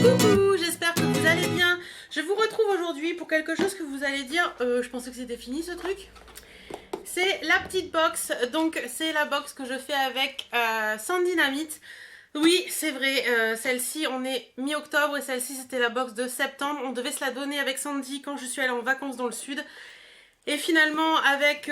Coucou, j'espère que vous allez bien. Je vous retrouve aujourd'hui pour quelque chose que vous allez dire, je pensais que c'était fini ce truc. C'est la petite box, donc c'est la box que je fais avec Sans Dynamite. Oui, c'est vrai, celle-ci on est mi-octobre et celle-ci c'était la box de septembre. On devait se la donner avec Sandy quand je suis allée en vacances dans le sud. Et finalement avec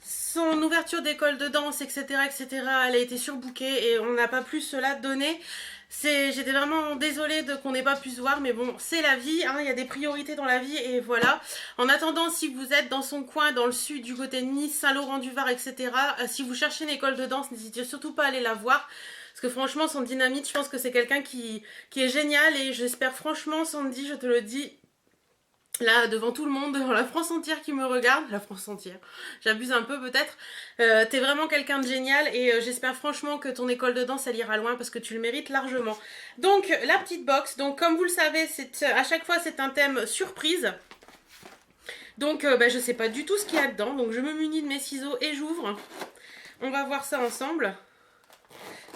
son ouverture d'école de danse, etc., etc., elle a été surbookée et on n'a pas pu se la donner. J'étais vraiment désolée qu'on n'ait pas pu se voir, mais bon, c'est la vie, hein, il y a des priorités dans la vie et voilà. En attendant, si vous êtes dans son coin, dans le sud, du côté de Nice, Saint-Laurent-du-Var, etc., si vous cherchez une école de danse, n'hésitez surtout pas à aller la voir. Parce que franchement, Son Dynamite, je pense que c'est quelqu'un qui est génial et j'espère franchement, Sandy, je te le dis, là, devant tout le monde, devant la France entière qui me regarde, la France entière, j'abuse un peu peut-être, t'es vraiment quelqu'un de génial et j'espère franchement que ton école de danse elle ira loin parce que tu le mérites largement. Donc la petite box, donc comme vous le savez, à chaque fois c'est un thème surprise. Donc je sais pas du tout ce qu'il y a dedans, donc je me munis de mes ciseaux et j'ouvre. On va voir ça ensemble.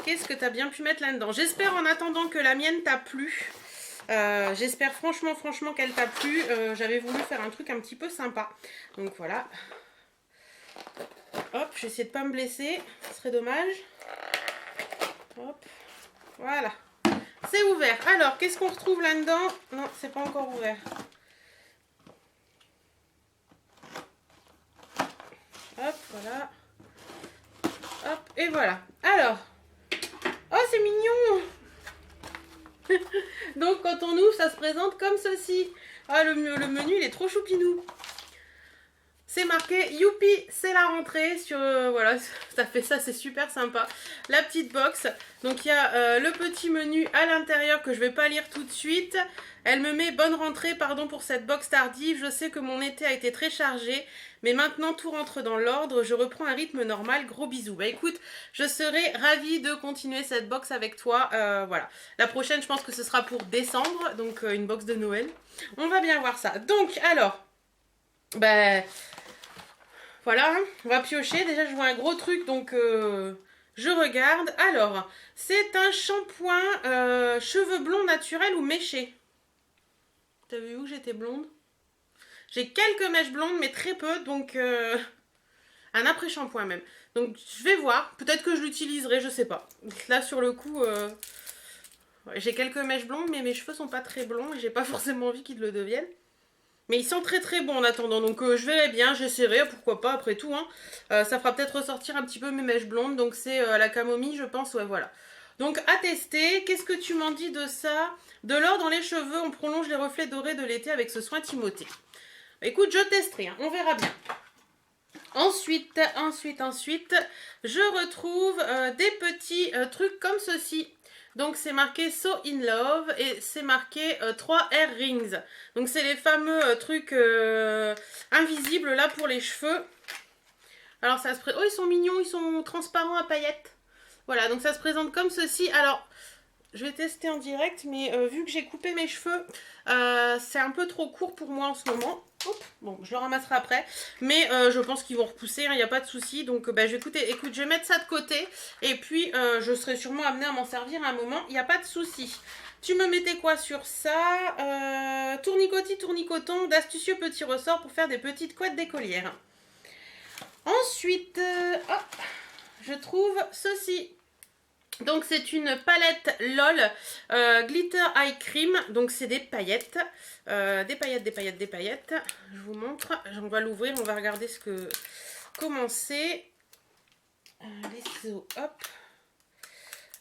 Qu'est-ce que t'as bien pu mettre là-dedans? J'espère en attendant que la mienne t'a plu. J'espère franchement qu'elle t'a plu. J'avais voulu faire un truc un petit peu sympa. Donc voilà. Hop, j'essaie de pas me blesser. Ce serait dommage. Hop. Voilà. C'est ouvert. Alors, qu'est-ce qu'on retrouve là-dedans? Non, c'est pas encore ouvert. Hop, voilà. Hop, et voilà. Alors. Oh, c'est mignon! Donc quand on ouvre, ça se présente comme ceci. Ah, le menu, il est trop choupinou. C'est marqué youpi, c'est la rentrée. Sur voilà, ça fait ça, c'est super sympa. La petite box. Donc il y a le petit menu à l'intérieur que je vais pas lire tout de suite. Elle me met bonne rentrée, pardon pour cette box tardive. Je sais que mon été a été très chargé, mais maintenant tout rentre dans l'ordre. Je reprends un rythme normal. Gros bisous. Bah écoute, je serai ravie de continuer cette box avec toi. Voilà. La prochaine, je pense que ce sera pour décembre, donc une box de Noël. On va bien voir ça. Donc alors, bah voilà, on va piocher. Déjà, je vois un gros truc, donc je regarde. Alors, c'est un shampoing cheveux blonds naturels ou méchés. T'as vu où j'étais blonde? J'ai quelques mèches blondes, mais très peu, donc un après-shampoing même. Donc, je vais voir. Peut-être que je l'utiliserai, je sais pas. Là, sur le coup, j'ai quelques mèches blondes, mais mes cheveux sont pas très blonds et j'ai pas forcément envie qu'ils le deviennent. Mais ils sont très bons en attendant, donc je verrai bien, j'essaierai, pourquoi pas, après tout. Hein. Ça fera peut-être ressortir un petit peu mes mèches blondes, donc c'est la camomille, je pense, ouais, voilà. Donc à tester, qu'est-ce que tu m'en dis de ça? De l'or dans les cheveux, on prolonge les reflets dorés de l'été avec ce soin Timothée. Écoute, je testerai, hein, on verra bien. Ensuite, je retrouve des petits trucs comme ceci. Donc c'est marqué So In Love et c'est marqué 3 Hair Rings. Donc c'est les fameux trucs invisibles là pour les cheveux. Alors ça se présente... Oh, ils sont mignons, ils sont transparents à paillettes. Voilà, donc ça se présente comme ceci. Alors, je vais tester en direct, mais vu que j'ai coupé mes cheveux, c'est un peu trop court pour moi en ce moment. Oups, bon, je le ramasserai après. Mais je pense qu'ils vont repousser, il n'y a pas de souci. Donc, je vais écoute, je vais mettre ça de côté. Et puis, je serai sûrement amenée à m'en servir à un moment. Il n'y a pas de souci. Tu me mettais quoi sur ça? Tournicoton, d'astucieux petits ressorts pour faire des petites couettes d'écolière. Ensuite, hop, je trouve ceci. Donc c'est une palette LOL Glitter Eye Cream. Donc c'est des paillettes. Des paillettes. Je vous montre. On va l'ouvrir, on va regarder comment c'est. Les ciseaux, hop.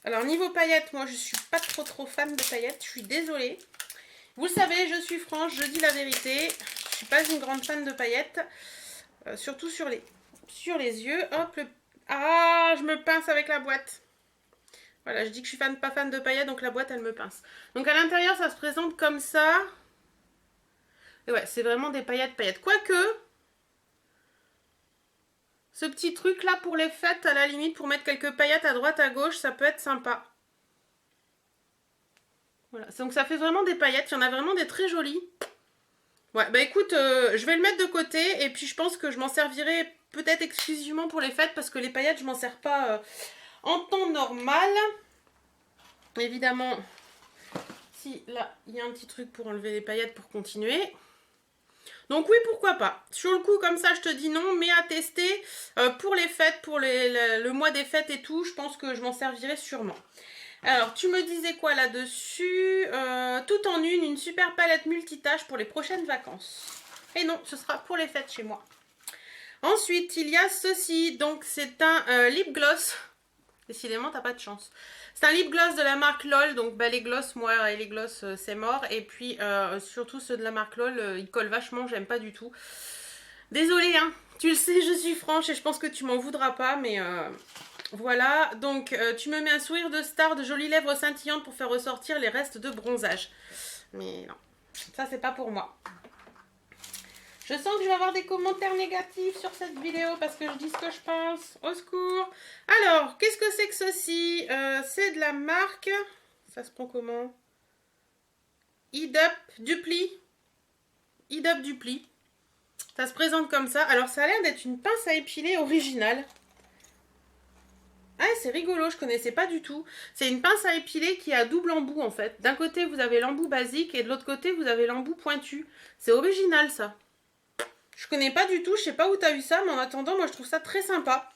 Alors niveau paillettes, moi je suis pas trop fan de paillettes. Je suis désolée. Vous le savez, je suis franche, je dis la vérité. Je suis pas une grande fan de paillettes. Surtout sur les yeux. Hop, ah, je me pince avec la boîte. Voilà, je dis que je suis pas fan de paillettes, donc la boîte, elle me pince. Donc à l'intérieur, ça se présente comme ça. Et ouais, c'est vraiment des paillettes. Quoique, ce petit truc là pour les fêtes, à la limite, pour mettre quelques paillettes à droite, à gauche, ça peut être sympa. Voilà, donc ça fait vraiment des paillettes. Il y en a vraiment des très jolies. Ouais, bah écoute, je vais le mettre de côté. Et puis je pense que je m'en servirai peut-être exclusivement pour les fêtes. Parce que les paillettes, je m'en sers pas en temps normal. Évidemment, Si, là, il y a un petit truc pour enlever les paillettes pour continuer. Donc oui, pourquoi pas. Sur le coup, comme ça, je te dis non, mais à tester pour les fêtes, pour le mois des fêtes et tout, je pense que je m'en servirai sûrement. Alors, tu me disais quoi là-dessus? Tout en une super palette multitâche pour les prochaines vacances. Et non, ce sera pour les fêtes chez moi. Ensuite, il y a ceci. Donc, c'est un lip gloss. Décidément, t'as pas de chance. C'est un lip gloss de la marque LOL. Donc, bah, les gloss, moi, et les gloss, c'est mort. Et puis, surtout ceux de la marque LOL, ils collent vachement. J'aime pas du tout. Désolée, hein. Tu le sais, je suis franche et je pense que tu m'en voudras pas. Mais voilà. Donc, tu me mets un sourire de star, de jolies lèvres scintillantes pour faire ressortir les restes de bronzage. Mais non, ça, c'est pas pour moi. Je sens que je vais avoir des commentaires négatifs sur cette vidéo parce que je dis ce que je pense. Au secours. Alors, qu'est-ce que c'est que ceci? C'est de la marque... Ça se prend comment? Idup Dupli. Idup Dupli. Ça se présente comme ça. Alors, ça a l'air d'être une pince à épiler originale. Ah, c'est rigolo, je connaissais pas du tout. C'est une pince à épiler qui a double embout en fait. D'un côté, vous avez l'embout basique et de l'autre côté, vous avez l'embout pointu. C'est original ça. Je connais pas du tout, je sais pas où tu as eu ça, mais en attendant, moi je trouve ça très sympa.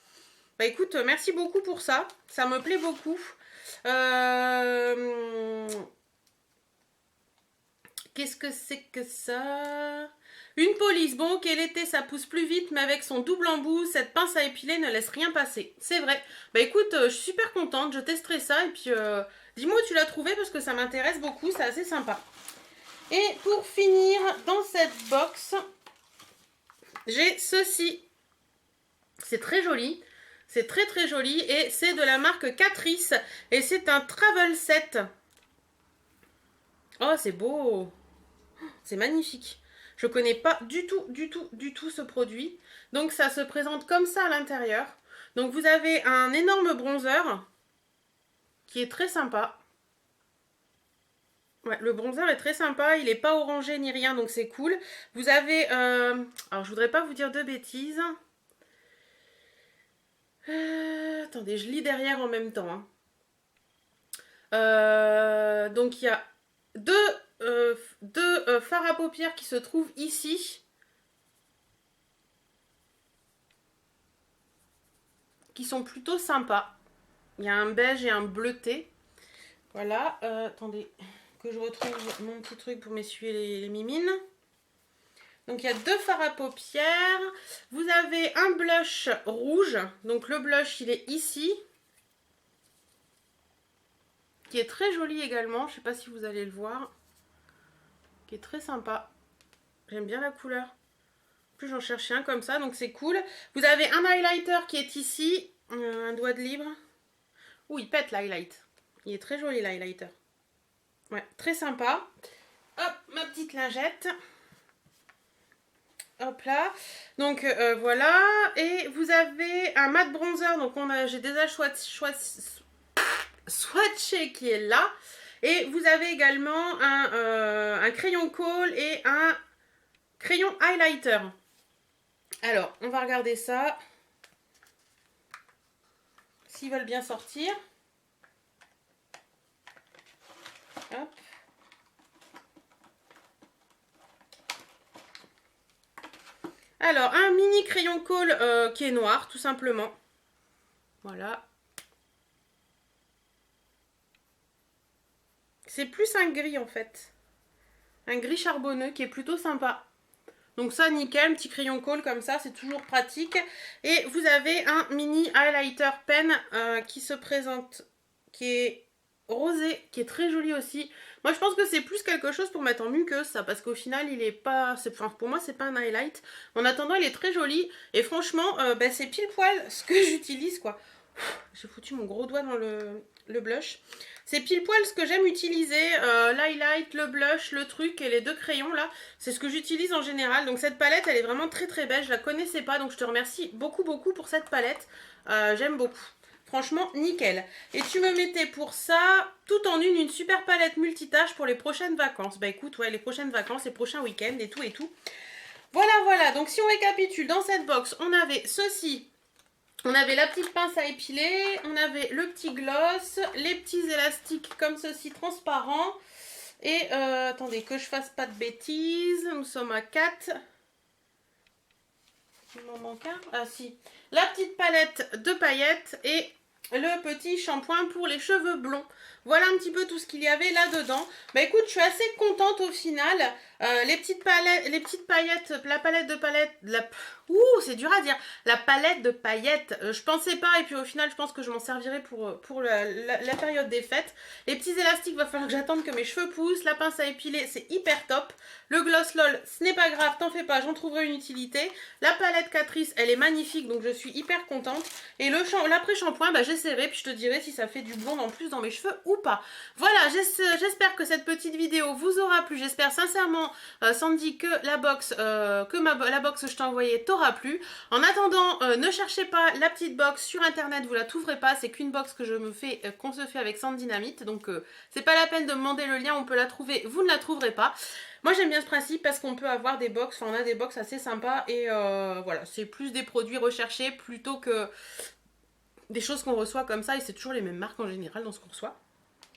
Bah écoute, merci beaucoup pour ça, ça me plaît beaucoup. Qu'est-ce que c'est que ça? Une police. Bon, ok, l'été ça pousse plus vite, mais avec son double embout, cette pince à épiler ne laisse rien passer. C'est vrai. Bah écoute, je suis super contente, je testerai ça et puis dis-moi où tu l'as trouvé parce que ça m'intéresse beaucoup, c'est assez sympa. Et pour finir, dans cette box... j'ai ceci. C'est très joli. C'est très très joli. Et c'est de la marque Catrice. Et c'est un travel set. Oh, c'est beau. C'est magnifique. Je connais pas du tout ce produit. Donc ça se présente comme ça à l'intérieur. Donc vous avez un énorme bronzer. Qui est très sympa. Ouais, le bronzer est très sympa, il n'est pas orangé ni rien, donc c'est cool. Vous avez, alors je voudrais pas vous dire de bêtises. Attendez, je lis derrière en même temps. Hein. Donc il y a deux fards à paupières qui se trouvent ici. Qui sont plutôt sympas. Il y a un beige et un bleuté. Voilà, attendez... que je retrouve mon petit truc pour m'essuyer les mimines. Donc il y a deux fards à paupières. Vous avez un blush rouge. Donc le blush il est ici. Qui est très joli également. Je ne sais pas si vous allez le voir. Qui est très sympa. J'aime bien la couleur. En plus j'en cherchais un comme ça. Donc c'est cool. Vous avez un highlighter qui est ici. Un doigt de libre. Ouh il pète l'highlight. Il est très joli l'highlighter. Ouais, très sympa. Hop, ma petite lingette. Hop là. Donc voilà. Et vous avez un mat bronzer. Donc j'ai déjà swatché qui est là. Et vous avez également un crayon kohl et un crayon highlighter. Alors, on va regarder ça. S'ils veulent bien sortir. Hop. Alors, un mini crayon kohl qui est noir, tout simplement. Voilà. C'est plus un gris, en fait. Un gris charbonneux qui est plutôt sympa. Donc ça, nickel, petit crayon kohl comme ça, c'est toujours pratique. Et vous avez un mini highlighter pen qui se présente, qui est rosé, qui est très joli aussi. Moi, je pense que c'est plus quelque chose pour mettre en muqueuse, ça, parce qu'au final, il est pas... Enfin, pour moi, c'est pas un highlight. En attendant, il est très joli. Et franchement, c'est pile poil ce que j'utilise, quoi. J'ai foutu mon gros doigt dans le blush. C'est pile poil ce que j'aime utiliser. L'highlight, le blush, le truc et les deux crayons, là. C'est ce que j'utilise en général. Donc, cette palette, elle est vraiment très, très belle. Je la connaissais pas, donc je te remercie beaucoup, beaucoup pour cette palette. J'aime beaucoup. Franchement, nickel. Et tu me mettais pour ça, tout en une super palette multitâche pour les prochaines vacances. Bah écoute, ouais, les prochaines vacances, les prochains week-ends et tout et tout. Voilà, voilà. Donc si on récapitule, dans cette box, on avait ceci. On avait la petite pince à épiler. On avait le petit gloss. Les petits élastiques comme ceci, transparents. Et attendez, que je fasse pas de bêtises. Nous sommes à 4. Il m'en manque un. Ah si. La petite palette de paillettes et le petit shampoing pour les cheveux blonds. Voilà un petit peu tout ce qu'il y avait là-dedans. Bah écoute, je suis assez contente au final. Les petites paillettes, la palette de paillettes, ouh, c'est dur à dire. La palette de paillettes, je pensais pas et puis au final, je pense que je m'en servirai pour la période des fêtes. Les petits élastiques, va falloir que j'attende que mes cheveux poussent. La pince à épiler, c'est hyper top. Le gloss lol, ce n'est pas grave, t'en fais pas, j'en trouverai une utilité. La palette Catrice, elle est magnifique, donc je suis hyper contente. Et l'après-shampoing, bah j'essaierai, puis je te dirai si ça fait du blond en plus dans mes cheveux ou pas. Voilà, j'espère que cette petite vidéo vous aura plu. J'espère sincèrement, Sandy, que la box que je t'ai envoyée t'aura plu. En attendant, ne cherchez pas la petite box sur internet, vous la trouverez pas. C'est qu'une box que qu'on se fait avec Sandy Dynamite. Donc c'est pas la peine de me demander le lien, on peut la trouver, vous ne la trouverez pas. Moi j'aime bien ce principe parce qu'on peut avoir des box, enfin on a des box assez sympas et voilà, c'est plus des produits recherchés plutôt que des choses qu'on reçoit comme ça et c'est toujours les mêmes marques en général dans ce qu'on reçoit.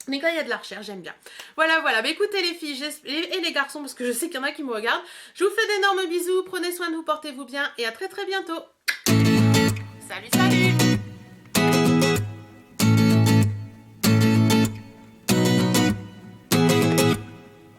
Mais quand il y a de la recherche, j'aime bien. Voilà, voilà. Bah, écoutez les filles et les garçons, parce que je sais qu'il y en a qui me regardent. Je vous fais d'énormes bisous. Prenez soin de vous, portez-vous bien. Et à très très bientôt. Salut, salut!